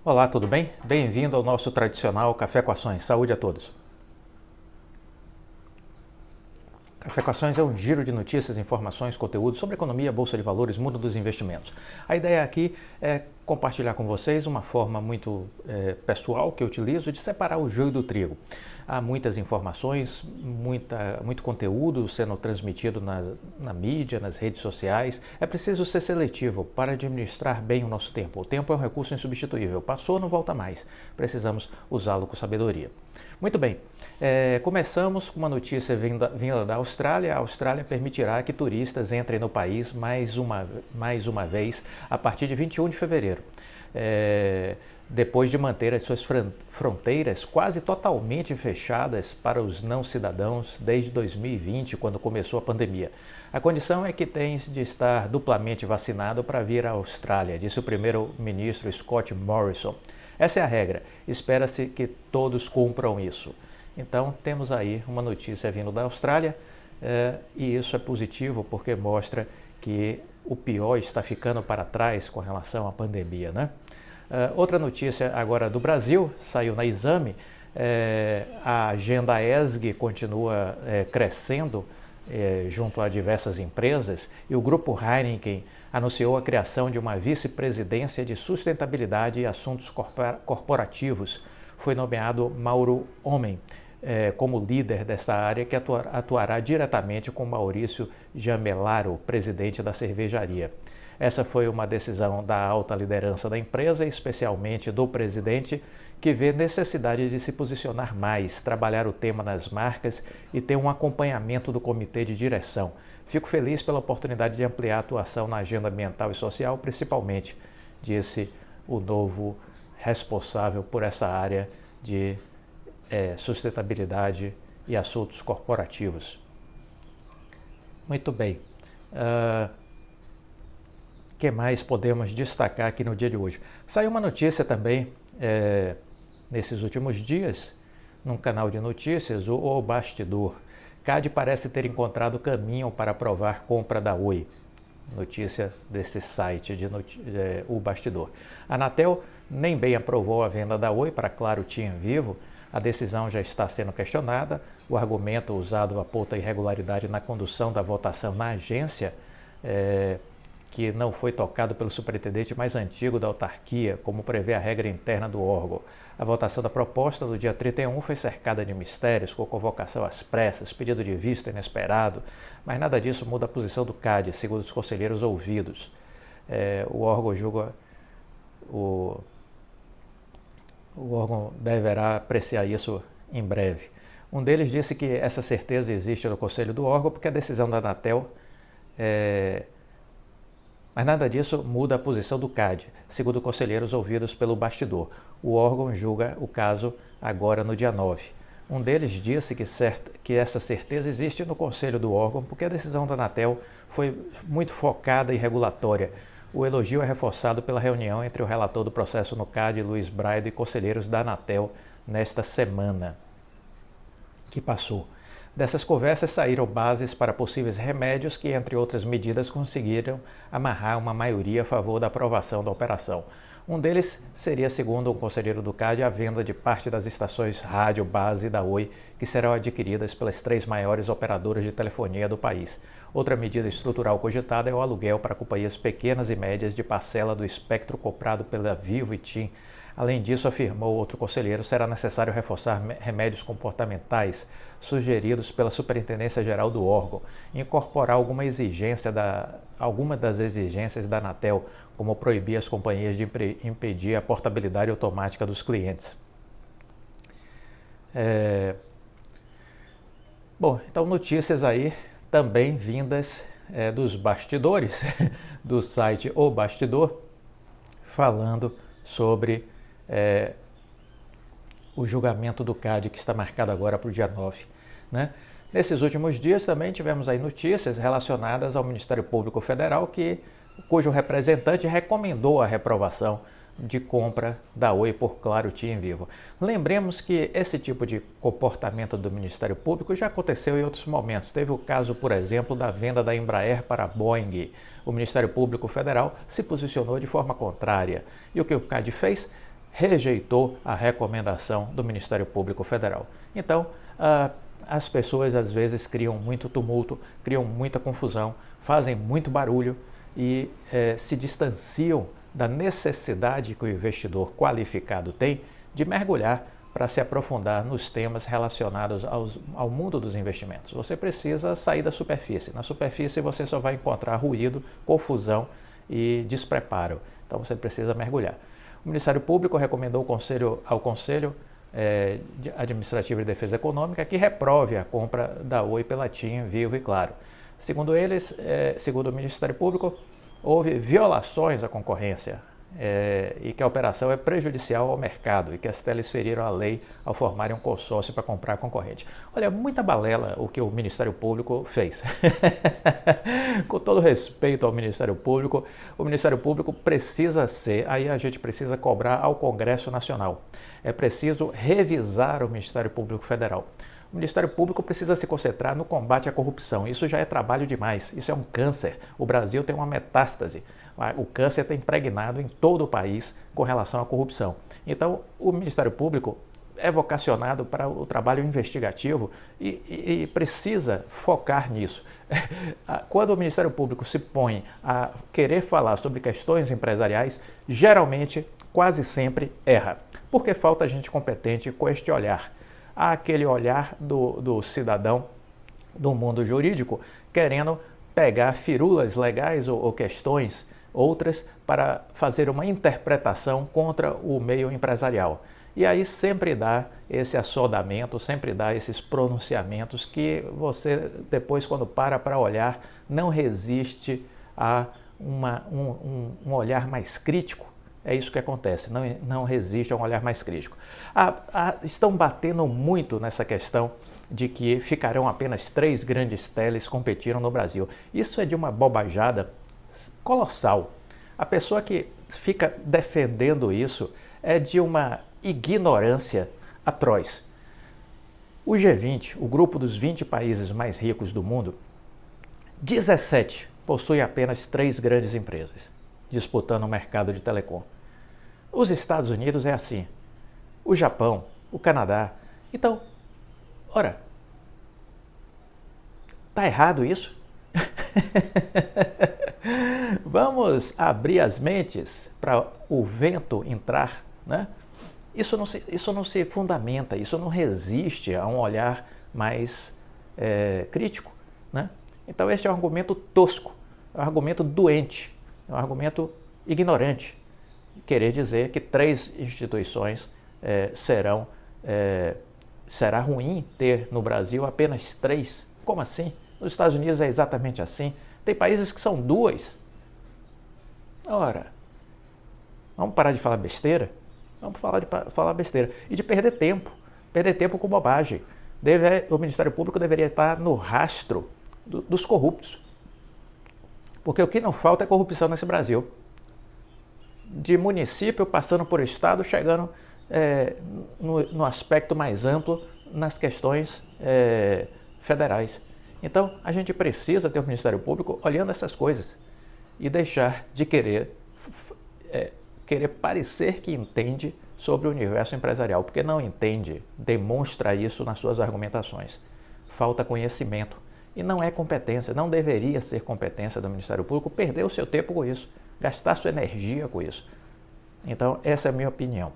Olá, tudo bem? Bem-vindo ao nosso tradicional Café com Ações. Saúde a todos. Café com Ações é um giro de notícias, informações, conteúdo sobre economia, bolsa de valores, mundo dos investimentos. A ideia aqui é compartilhar com vocês uma forma muito pessoal que eu utilizo de separar o joio do trigo. Há muitas informações, muito conteúdo sendo transmitido na mídia, nas redes sociais. É preciso ser seletivo para administrar bem o nosso tempo. O tempo é um recurso insubstituível. Passou, não volta mais. Precisamos usá-lo com sabedoria. Muito bem, começamos com uma notícia vinda da Austrália. A Austrália permitirá que turistas entrem no país mais uma vez a partir de 21 de fevereiro. Depois de manter as suas fronteiras quase totalmente fechadas para os não cidadãos desde 2020, quando começou a pandemia. A condição é que tens de estar duplamente vacinado para vir à Austrália, disse o primeiro-ministro Scott Morrison. Essa é a regra, espera-se que todos cumpram isso. Então temos aí uma notícia vindo da Austrália e isso é positivo porque mostra que o pior está ficando para trás com relação à pandemia, né? Outra notícia agora do Brasil, saiu na Exame, a agenda ESG continua crescendo junto a diversas empresas e o grupo Heineken anunciou a criação de uma vice-presidência de sustentabilidade e assuntos corporativos. Foi nomeado Mauro Homem como líder dessa área, que atuará diretamente com Maurício Jamelaro, presidente da cervejaria. Essa foi uma decisão da alta liderança da empresa, especialmente do presidente, que vê necessidade de se posicionar mais, trabalhar o tema nas marcas e ter um acompanhamento do comitê de direção. Fico feliz pela oportunidade de ampliar a atuação na agenda ambiental e social, principalmente, disse o novo responsável por essa área de sustentabilidade e assuntos corporativos. Muito bem. O que mais podemos destacar aqui no dia de hoje? Saiu uma notícia também nesses últimos dias, num canal de notícias, o Bastidor. CAD parece ter encontrado caminho para aprovar compra da Oi. Notícia desse site, o Bastidor. A Anatel nem bem aprovou a venda da Oi para Claro TIM Vivo. A decisão já está sendo questionada. O argumento usado aponta irregularidade na condução da votação na agência, que não foi tocado pelo superintendente mais antigo da autarquia, como prevê a regra interna do órgão. A votação da proposta do dia 31 foi cercada de mistérios, com convocação às pressas, pedido de vista inesperado, mas nada disso muda a posição do CAD, segundo os conselheiros ouvidos. O órgão julga, o órgão deverá apreciar isso em breve. Um deles disse que essa certeza existe no conselho do órgão porque a decisão da Anatel mas nada disso muda a posição do CAD, segundo conselheiros ouvidos pelo Bastidor. O órgão julga o caso agora no dia 9. Um deles disse que essa certeza existe no conselho do órgão porque a decisão da Anatel foi muito focada e regulatória. O elogio é reforçado pela reunião entre o relator do processo no CAD, Luiz Braido, e conselheiros da Anatel nesta semana que passou. Dessas conversas saíram bases para possíveis remédios que, entre outras medidas, conseguiram amarrar uma maioria a favor da aprovação da operação. Um deles seria, segundo um conselheiro do CAD, a venda de parte das estações rádio base da Oi, que serão adquiridas pelas 3 maiores operadoras de telefonia do país. Outra medida estrutural cogitada é o aluguel para companhias pequenas e médias de parcela do espectro comprado pela Vivo e TIM. Além disso, afirmou outro conselheiro, será necessário reforçar remédios comportamentais sugeridos pela Superintendência Geral do órgão e incorporar alguma das exigências da Anatel, como proibir as companhias de impedir a portabilidade automática dos clientes. Bom, então notícias aí também vindas dos bastidores do site O Bastidor, falando sobre o julgamento do CAD, que está marcado agora para o dia 9. Né? Nesses últimos dias também tivemos aí notícias relacionadas ao Ministério Público Federal, cujo representante recomendou a reprovação de compra da Oi por Claro TIM Vivo. Lembremos que esse tipo de comportamento do Ministério Público já aconteceu em outros momentos. Teve o caso, por exemplo, da venda da Embraer para a Boeing. O Ministério Público Federal se posicionou de forma contrária. E o que o CAD fez? rejeitou a recomendação do Ministério Público Federal. Então, as pessoas às vezes criam muito tumulto, criam muita confusão, fazem muito barulho e se distanciam da necessidade que o investidor qualificado tem de mergulhar para se aprofundar nos temas relacionados ao mundo dos investimentos. Você precisa sair da superfície. Na superfície você só vai encontrar ruído, confusão e despreparo. Então você precisa mergulhar. O Ministério Público recomendou ao Conselho Administrativo de Defesa Econômica que reprove a compra da Oi pela TIM, Vivo e Claro. Segundo eles, segundo o Ministério Público, houve violações à concorrência e que a operação é prejudicial ao mercado e que as teles feriram a lei ao formarem um consórcio para comprar a concorrente. Olha, muita balela o que o Ministério Público fez. Com todo respeito ao Ministério Público, o Ministério Público precisa aí a gente precisa cobrar ao Congresso Nacional. É preciso revisar o Ministério Público Federal. O Ministério Público precisa se concentrar no combate à corrupção. Isso já é trabalho demais. Isso é um câncer. O Brasil tem uma metástase. O câncer está impregnado em todo o país com relação à corrupção. Então, o Ministério Público é vocacionado para o trabalho investigativo e precisa focar nisso. Quando o Ministério Público se põe a querer falar sobre questões empresariais, geralmente, quase sempre, erra. Porque falta gente competente com este olhar. Há aquele olhar do cidadão do mundo jurídico querendo pegar firulas legais ou questões outras para fazer uma interpretação contra o meio empresarial. E aí sempre dá esse assodamento, sempre dá esses pronunciamentos que você depois, quando para olhar, não resiste a um olhar mais crítico. É isso que acontece, não resiste a um olhar mais crítico. Estão batendo muito nessa questão de que ficarão apenas 3 grandes teles competindo no Brasil. Isso é de uma bobajada colossal. A pessoa que fica defendendo isso é de uma ignorância atroz. O G20, o grupo dos 20 países mais ricos do mundo, 17 possuem apenas 3 grandes empresas disputando o mercado de telecom. Os Estados Unidos é assim, o Japão, o Canadá. Então, ora, tá errado isso? Vamos abrir as mentes para o vento entrar, né? Isso não se fundamenta, isso não resiste a um olhar mais crítico, né? Então este é um argumento tosco, é um argumento doente, é um argumento ignorante. Querer dizer que 3 instituições será ruim ter no Brasil apenas 3? Como assim? Nos Estados Unidos é exatamente assim. Tem países que são 2. Ora, vamos parar de falar besteira? Vamos falar besteira. E de perder tempo com bobagem. O Ministério Público deveria estar no rastro dos corruptos. Porque o que não falta é corrupção nesse Brasil. De município, passando por estado, chegando no aspecto mais amplo nas questões federais. Então, a gente precisa ter o Ministério Público olhando essas coisas e deixar de querer parecer que entende sobre o universo empresarial, porque não entende, demonstra isso nas suas argumentações. Falta conhecimento e não é competência, não deveria ser competência do Ministério Público perder o seu tempo com isso, gastar sua energia com isso. Então, essa é a minha opinião.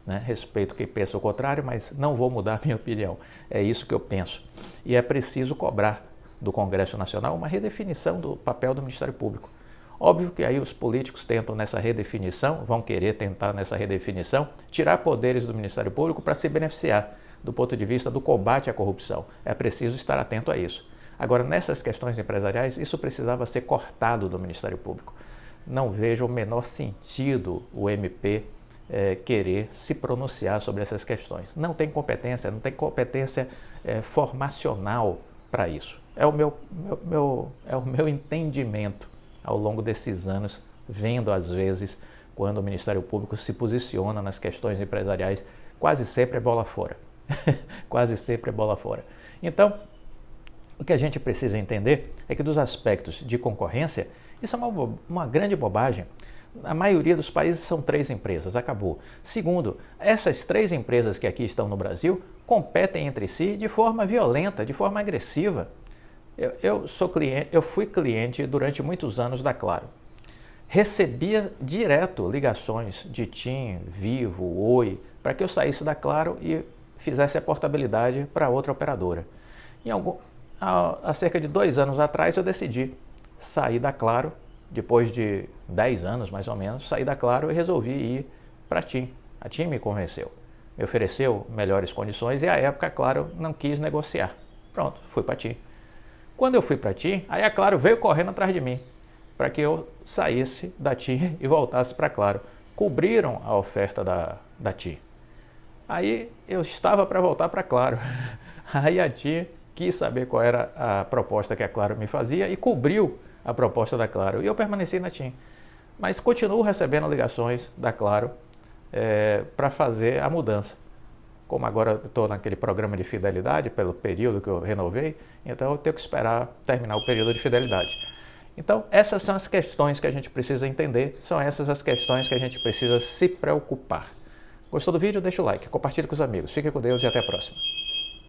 Né? Respeito quem pensa o contrário, mas não vou mudar a minha opinião. É isso que eu penso. E é preciso cobrar do Congresso Nacional uma redefinição do papel do Ministério Público. Óbvio que aí os políticos tentam nessa redefinição, vão querer tentar nessa redefinição, tirar poderes do Ministério Público para se beneficiar do ponto de vista do combate à corrupção. É preciso estar atento a isso. Agora, nessas questões empresariais, isso precisava ser cortado do Ministério Público. Não vejo o menor sentido o MP querer se pronunciar sobre essas questões. Não tem competência formacional para isso. É o meu entendimento ao longo desses anos, vendo às vezes quando o Ministério Público se posiciona nas questões empresariais, quase sempre é bola fora. Quase sempre é bola fora. Então, o que a gente precisa entender é que dos aspectos de concorrência, isso é uma grande bobagem. A maioria dos países são 3 empresas, acabou. Segundo, essas 3 empresas que aqui estão no Brasil competem entre si de forma violenta, de forma agressiva. Eu fui cliente durante muitos anos da Claro. Recebia direto ligações de TIM, Vivo, Oi, para que eu saísse da Claro e fizesse a portabilidade para outra operadora. Há cerca de 2 anos atrás eu decidi sair da Claro, depois de 10 anos mais ou menos, saí da Claro e resolvi ir para a TIM. A TIM me convenceu, me ofereceu melhores condições e à época a Claro não quis negociar. Pronto, fui para a TIM. Quando eu fui para a TIM, aí a Claro veio correndo atrás de mim para que eu saísse da TIM e voltasse para a Claro. Cobriram a oferta da TIM. Aí eu estava para voltar para a Claro. Aí a TIM quis saber qual era a proposta que a Claro me fazia e cobriu a proposta da Claro. E eu permaneci na TIM. Mas continuo recebendo ligações da Claro para fazer a mudança. Como agora estou naquele programa de fidelidade, pelo período que eu renovei, então eu tenho que esperar terminar o período de fidelidade. Então, essas são as questões que a gente precisa entender, são essas as questões que a gente precisa se preocupar. Gostou do vídeo? Deixa o like, compartilhe com os amigos. Fique com Deus e até a próxima.